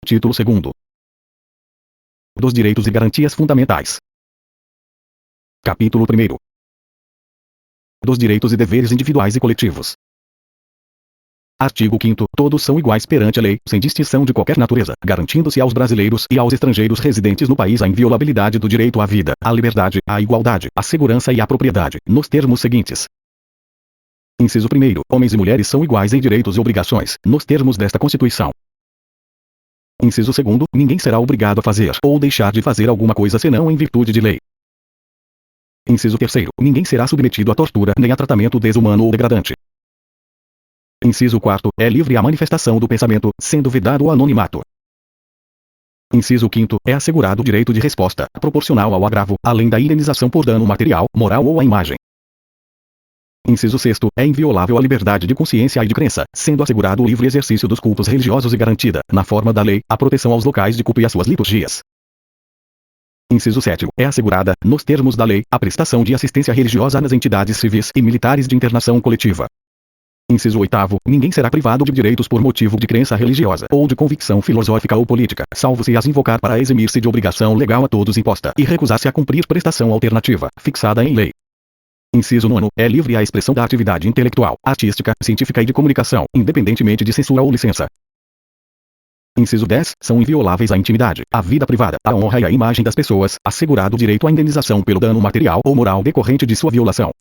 Título 2º. Dos direitos e garantias fundamentais. Capítulo 1º. Dos direitos e deveres individuais e coletivos. Artigo 5º. Todos são iguais perante a lei, sem distinção de qualquer natureza, garantindo-se aos brasileiros e aos estrangeiros residentes no país a inviolabilidade do direito à vida, à liberdade, à igualdade, à segurança e à propriedade, nos termos seguintes. Inciso 1º. Homens e mulheres são iguais em direitos e obrigações, nos termos desta Constituição. Inciso 2º. Ninguém será obrigado a fazer ou deixar de fazer alguma coisa senão em virtude de lei. Inciso 3º. Ninguém será submetido a tortura nem a tratamento desumano ou degradante. Inciso 4º. É livre a manifestação do pensamento, sendo vedado o anonimato. Inciso 5º. É assegurado o direito de resposta, proporcional ao agravo, além da indenização por dano material, moral ou à imagem. Inciso 6º. É inviolável a liberdade de consciência e de crença, sendo assegurado o livre exercício dos cultos religiosos e garantida, na forma da lei, a proteção aos locais de culto e às suas liturgias. Inciso 7º. É assegurada, nos termos da lei, a prestação de assistência religiosa nas entidades civis e militares de internação coletiva. Inciso 8º. Ninguém será privado de direitos por motivo de crença religiosa ou de convicção filosófica ou política, salvo se as invocar para eximir-se de obrigação legal a todos imposta e recusar-se a cumprir prestação alternativa, fixada em lei. Inciso 9º. É livre a expressão da atividade intelectual, artística, científica e de comunicação, independentemente de censura ou licença. Inciso 10. São invioláveis a intimidade, a vida privada, a honra e a imagem das pessoas, assegurado o direito à indenização pelo dano material ou moral decorrente de sua violação.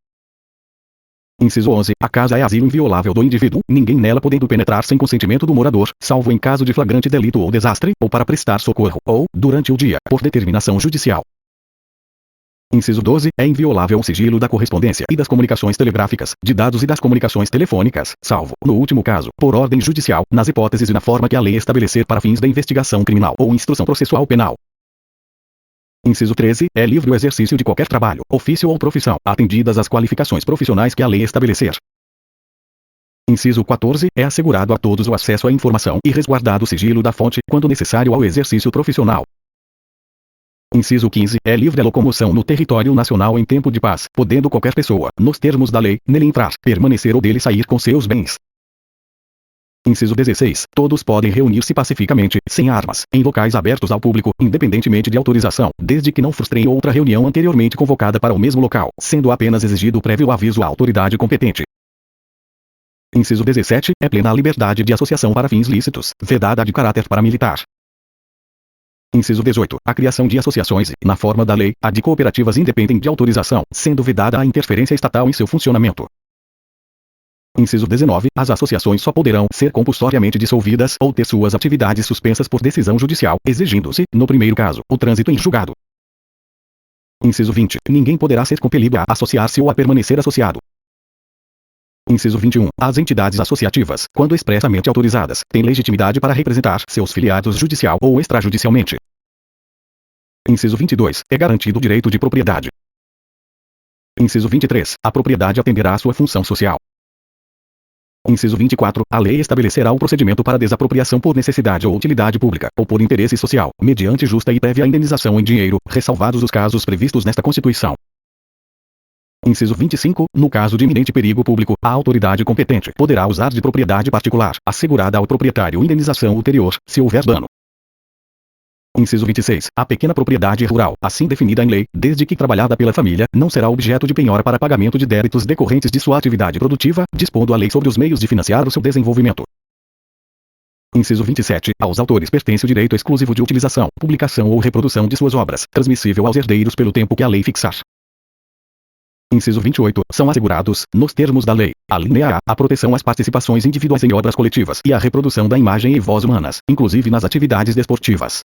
Inciso 11. A casa é asilo inviolável do indivíduo, ninguém nela podendo penetrar sem consentimento do morador, salvo em caso de flagrante delito ou desastre, ou para prestar socorro, ou, durante o dia, por determinação judicial. Inciso 12. É inviolável o sigilo da correspondência e das comunicações telegráficas, de dados e das comunicações telefônicas, salvo, no último caso, por ordem judicial, nas hipóteses e na forma que a lei estabelecer para fins da investigação criminal ou instrução processual penal. Inciso 13. É livre o exercício de qualquer trabalho, ofício ou profissão, atendidas as qualificações profissionais que a lei estabelecer. Inciso 14. É assegurado a todos o acesso à informação e resguardado o sigilo da fonte, quando necessário ao exercício profissional. Inciso 15. É livre a locomoção no território nacional em tempo de paz, podendo qualquer pessoa, nos termos da lei, nele entrar, permanecer ou dele sair com seus bens. Inciso 16. Todos podem reunir-se pacificamente, sem armas, em locais abertos ao público, independentemente de autorização, desde que não frustrem outra reunião anteriormente convocada para o mesmo local, sendo apenas exigido prévio aviso à autoridade competente. Inciso 17. É plena a liberdade de associação para fins lícitos, vedada a de caráter paramilitar. Inciso 18. A criação de associações e, na forma da lei, a de cooperativas independem de autorização, sendo vedada a interferência estatal em seu funcionamento. Inciso 19. As associações só poderão ser compulsoriamente dissolvidas ou ter suas atividades suspensas por decisão judicial, exigindo-se, no primeiro caso, o trânsito em julgado. Inciso 20. Ninguém poderá ser compelido a associar-se ou a permanecer associado. Inciso 21. As entidades associativas, quando expressamente autorizadas, têm legitimidade para representar seus filiados judicial ou extrajudicialmente. Inciso 22. É garantido o direito de propriedade. Inciso 23. A propriedade atenderá à sua função social. Inciso 24. A lei estabelecerá o procedimento para desapropriação por necessidade ou utilidade pública, ou por interesse social, mediante justa e prévia indenização em dinheiro, ressalvados os casos previstos nesta Constituição. Inciso 25. No caso de iminente perigo público, a autoridade competente poderá usar de propriedade particular, assegurada ao proprietário indenização ulterior, se houver dano. Inciso 26. A pequena propriedade rural, assim definida em lei, desde que trabalhada pela família, não será objeto de penhora para pagamento de débitos decorrentes de sua atividade produtiva, dispondo a lei sobre os meios de financiar o seu desenvolvimento. Inciso 27. Aos autores pertence o direito exclusivo de utilização, publicação ou reprodução de suas obras, transmissível aos herdeiros pelo tempo que a lei fixar. Inciso 28. São assegurados, nos termos da lei, alínea A, a proteção às participações individuais em obras coletivas e a reprodução da imagem e voz humanas, inclusive nas atividades desportivas.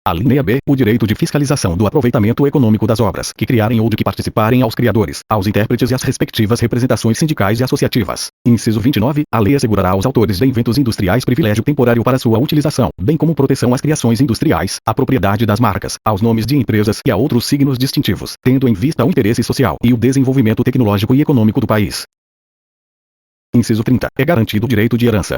Alínea B. O direito de fiscalização do aproveitamento econômico das obras que criarem ou de que participarem aos criadores, aos intérpretes e às respectivas representações sindicais e associativas. Inciso 29. A lei assegurará aos autores de inventos industriais privilégio temporário para sua utilização, bem como proteção às criações industriais, à propriedade das marcas, aos nomes de empresas e a outros signos distintivos, tendo em vista o interesse social e o desenvolvimento tecnológico e econômico do país. Inciso 30. É garantido o direito de herança.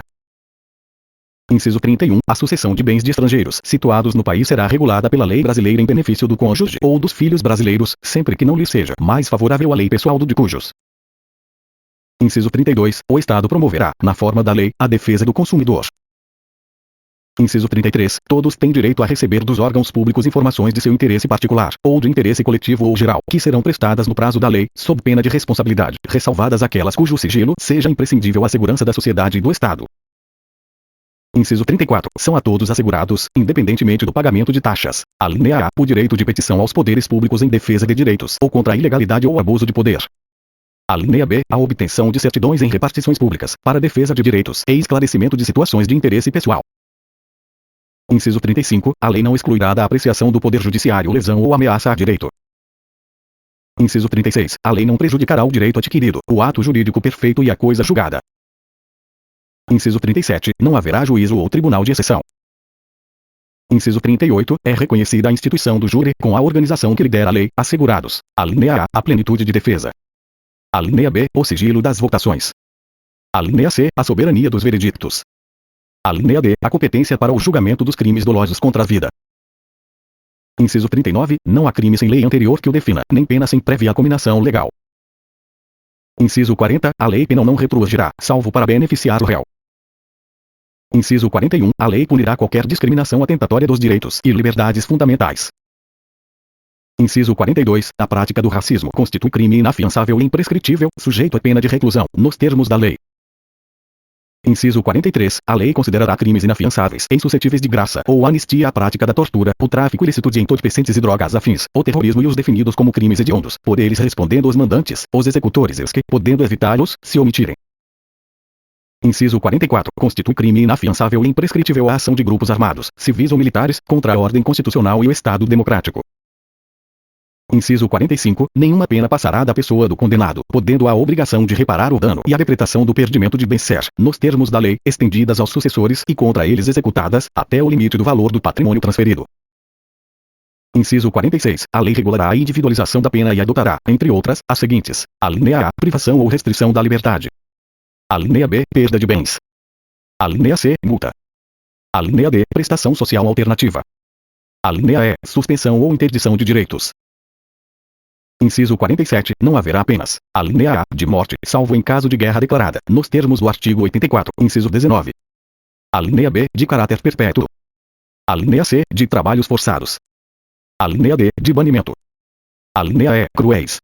Inciso 31. A sucessão de bens de estrangeiros situados no país será regulada pela lei brasileira em benefício do cônjuge ou dos filhos brasileiros, sempre que não lhes seja mais favorável a lei pessoal do de cujos. Inciso 32. O Estado promoverá, na forma da lei, a defesa do consumidor. Inciso 33. Todos têm direito a receber dos órgãos públicos informações de seu interesse particular, ou de interesse coletivo ou geral, que serão prestadas no prazo da lei, sob pena de responsabilidade, ressalvadas aquelas cujo sigilo seja imprescindível à segurança da sociedade e do Estado. Inciso 34. São a todos assegurados, independentemente do pagamento de taxas. Alínea A. O direito de petição aos poderes públicos em defesa de direitos, ou contra a ilegalidade ou abuso de poder. Alínea B. A obtenção de certidões em repartições públicas, para defesa de direitos e esclarecimento de situações de interesse pessoal. Inciso 35. A lei não excluirá da apreciação do Poder Judiciário lesão ou ameaça a direito. Inciso 36. A lei não prejudicará o direito adquirido, o ato jurídico perfeito e a coisa julgada. Inciso 37. Não haverá juízo ou tribunal de exceção. Inciso 38. É reconhecida a instituição do júri, com a organização que lhe der a lei, assegurados. Alínea A. A plenitude de defesa. Alínea B. O sigilo das votações. Alínea C. A soberania dos veredictos. Alínea D. A competência para o julgamento dos crimes dolosos contra a vida. Inciso 39. Não há crime sem lei anterior que o defina, nem pena sem prévia cominação legal. Inciso 40. A lei penal não retroagirá, salvo para beneficiar o réu. Inciso 41. A lei punirá qualquer discriminação atentatória dos direitos e liberdades fundamentais. Inciso 42. A prática do racismo constitui crime inafiançável e imprescritível, sujeito a pena de reclusão, nos termos da lei. Inciso 43. A lei considerará crimes inafiançáveis e insuscetíveis de graça ou anistia a prática da tortura, o tráfico ilícito de entorpecentes e drogas afins, o terrorismo e os definidos como crimes hediondos, por eles respondendo os mandantes, os executores e os que, podendo evitá-los, se omitirem. Inciso 44. Constitui crime inafiançável e imprescritível a ação de grupos armados, civis ou militares, contra a ordem constitucional e o Estado democrático. Inciso 45. Nenhuma pena passará da pessoa do condenado, podendo a obrigação de reparar o dano e a decretação do perdimento de bens ser, nos termos da lei, estendidas aos sucessores e contra eles executadas, até o limite do valor do patrimônio transferido. Inciso 46. A lei regulará a individualização da pena e adotará, entre outras, as seguintes. Alínea A. Privação ou restrição da liberdade. Alínea B. Perda de bens. Alínea C. Multa. Alínea D. Prestação social alternativa. Alínea E. Suspensão ou interdição de direitos. Inciso 47. Não haverá penas. Alínea A. De morte, salvo em caso de guerra declarada, nos termos do artigo 84, inciso 19. Alínea B. De caráter perpétuo. Alínea C. De trabalhos forçados. Alínea D. De banimento. Alínea E. Cruéis.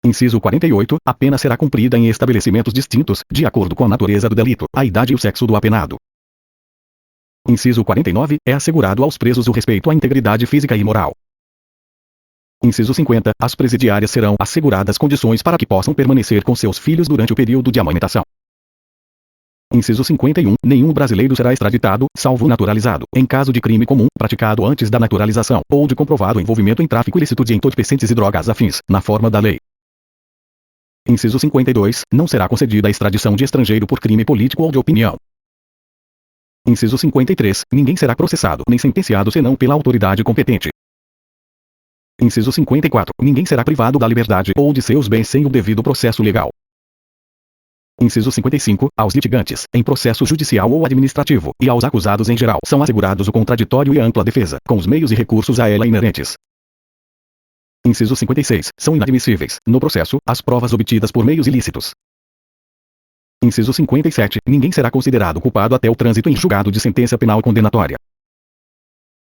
Inciso 48. A pena será cumprida em estabelecimentos distintos, de acordo com a natureza do delito, a idade e o sexo do apenado. Inciso 49. É assegurado aos presos o respeito à integridade física e moral. Inciso 50. As presidiárias serão asseguradas condições para que possam permanecer com seus filhos durante o período de amamentação. Inciso 51. Nenhum brasileiro será extraditado, salvo naturalizado, em caso de crime comum, praticado antes da naturalização, ou de comprovado envolvimento em tráfico ilícito de entorpecentes e drogas afins, na forma da lei. Inciso 52. Não será concedida a extradição de estrangeiro por crime político ou de opinião. Inciso 53. Ninguém será processado nem sentenciado senão pela autoridade competente. Inciso 54. Ninguém será privado da liberdade ou de seus bens sem o devido processo legal. Inciso 55. Aos litigantes, em processo judicial ou administrativo, e aos acusados em geral, são assegurados o contraditório e a ampla defesa, com os meios e recursos a ela inerentes. Inciso 56. São inadmissíveis, no processo, as provas obtidas por meios ilícitos. Inciso 57. Ninguém será considerado culpado até o trânsito em julgado de sentença penal condenatória.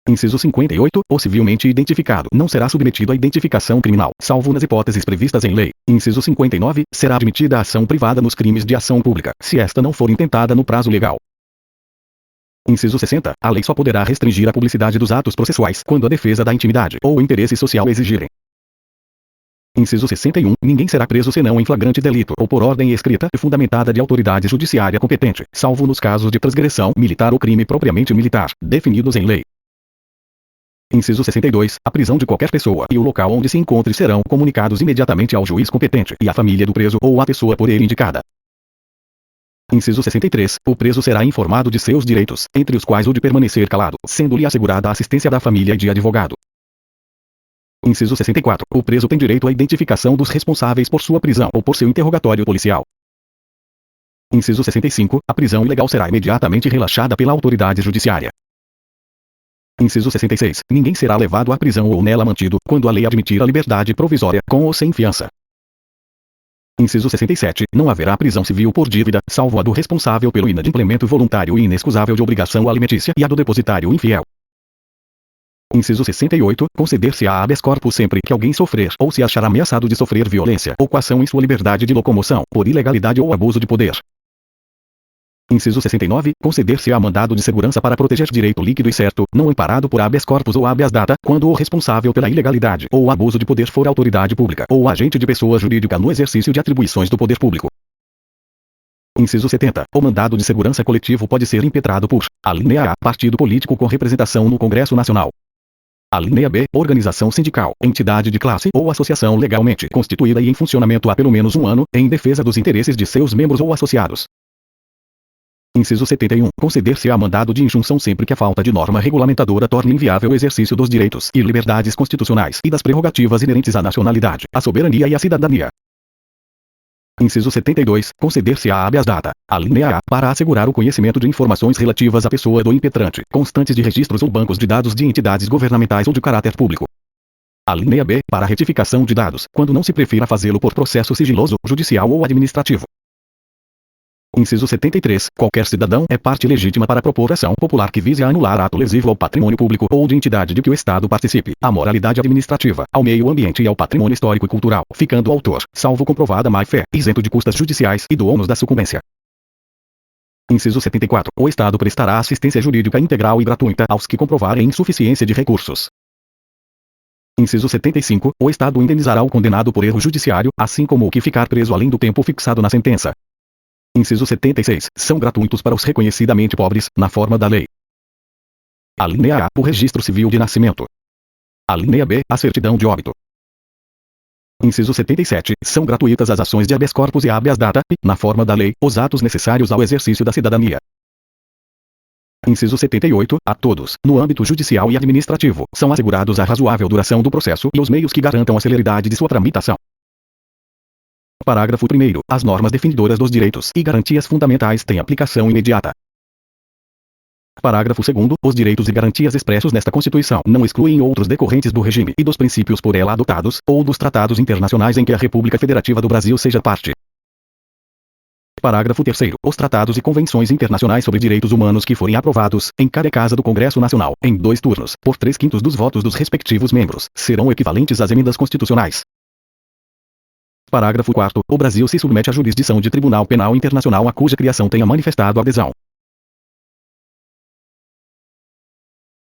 Inciso 58. O civilmente identificado não será submetido à identificação criminal, salvo nas hipóteses previstas em lei. Inciso 59. Será admitida a ação privada nos crimes de ação pública, se esta não for intentada no prazo legal. Inciso 60. A lei só poderá restringir a publicidade dos atos processuais quando a defesa da intimidade ou o interesse social exigirem. Inciso 61. Ninguém será preso senão em flagrante delito ou por ordem escrita e fundamentada de autoridade judiciária competente, salvo nos casos de transgressão militar ou crime propriamente militar, definidos em lei. Inciso 62. A prisão de qualquer pessoa e o local onde se encontre serão comunicados imediatamente ao juiz competente e à família do preso ou à pessoa por ele indicada. Inciso 63. O preso será informado de seus direitos, entre os quais o de permanecer calado, sendo-lhe assegurada a assistência da família e de advogado. Inciso 64. O preso tem direito à identificação dos responsáveis por sua prisão ou por seu interrogatório policial. Inciso 65. A prisão ilegal será imediatamente relaxada pela autoridade judiciária. Inciso 66. Ninguém será levado à prisão ou nela mantido, quando a lei admitir a liberdade provisória, com ou sem fiança. Inciso 67. Não haverá prisão civil por dívida, salvo a do responsável pelo inadimplemento voluntário e inexcusável de obrigação alimentícia e a do depositário infiel. Inciso 68. Conceder-se-á habeas corpus sempre que alguém sofrer ou se achar ameaçado de sofrer violência ou coação em sua liberdade de locomoção, por ilegalidade ou abuso de poder. Inciso 69. Conceder-se-á mandado de segurança para proteger direito líquido e certo, não amparado por habeas corpus ou habeas data, quando o responsável pela ilegalidade ou abuso de poder for autoridade pública ou agente de pessoa jurídica no exercício de atribuições do poder público. Inciso 70. O mandado de segurança coletivo pode ser impetrado por: alínea A. Partido político com representação no Congresso Nacional. Alínea B. Organização sindical, entidade de classe ou associação legalmente constituída e em funcionamento há pelo menos um ano, em defesa dos interesses de seus membros ou associados. Inciso 71. Conceder-se-á mandado de injunção sempre que a falta de norma regulamentadora torne inviável o exercício dos direitos e liberdades constitucionais e das prerrogativas inerentes à nacionalidade, à soberania e à cidadania. Inciso 72. Conceder-se-á habeas data, alínea A, para assegurar o conhecimento de informações relativas à pessoa do impetrante, constantes de registros ou bancos de dados de entidades governamentais ou de caráter público. Alínea B. Para retificação de dados, quando não se prefira fazê-lo por processo sigiloso, judicial ou administrativo. Inciso 73. Qualquer cidadão é parte legítima para propor ação popular que vise a anular ato lesivo ao patrimônio público ou de entidade de que o Estado participe, à moralidade administrativa, ao meio ambiente e ao patrimônio histórico e cultural, ficando o autor, salvo comprovada má-fé, isento de custas judiciais e do ônus da sucumbência. Inciso 74. O Estado prestará assistência jurídica integral e gratuita aos que comprovarem insuficiência de recursos. Inciso 75. O Estado indenizará o condenado por erro judiciário, assim como o que ficar preso além do tempo fixado na sentença. Inciso 76. São gratuitos para os reconhecidamente pobres, na forma da lei. Alínea A. O registro civil de nascimento. Alínea B. A certidão de óbito. Inciso 77. São gratuitas as ações de habeas corpus e habeas data, e, na forma da lei, os atos necessários ao exercício da cidadania. Inciso 78. A todos, no âmbito judicial e administrativo, são assegurados a razoável duração do processo e os meios que garantam a celeridade de sua tramitação. Parágrafo 1º. As normas definidoras dos direitos e garantias fundamentais têm aplicação imediata. Parágrafo 2º. Os direitos e garantias expressos nesta Constituição não excluem outros decorrentes do regime e dos princípios por ela adotados, ou dos tratados internacionais em que a República Federativa do Brasil seja parte. Parágrafo 3º. Os tratados e convenções internacionais sobre direitos humanos que forem aprovados, em cada casa do Congresso Nacional, em 2 turnos, por 3/5 dos votos dos respectivos membros, serão equivalentes às emendas constitucionais. Parágrafo 4º. O Brasil se submete à jurisdição de Tribunal Penal Internacional a cuja criação tenha manifestado adesão.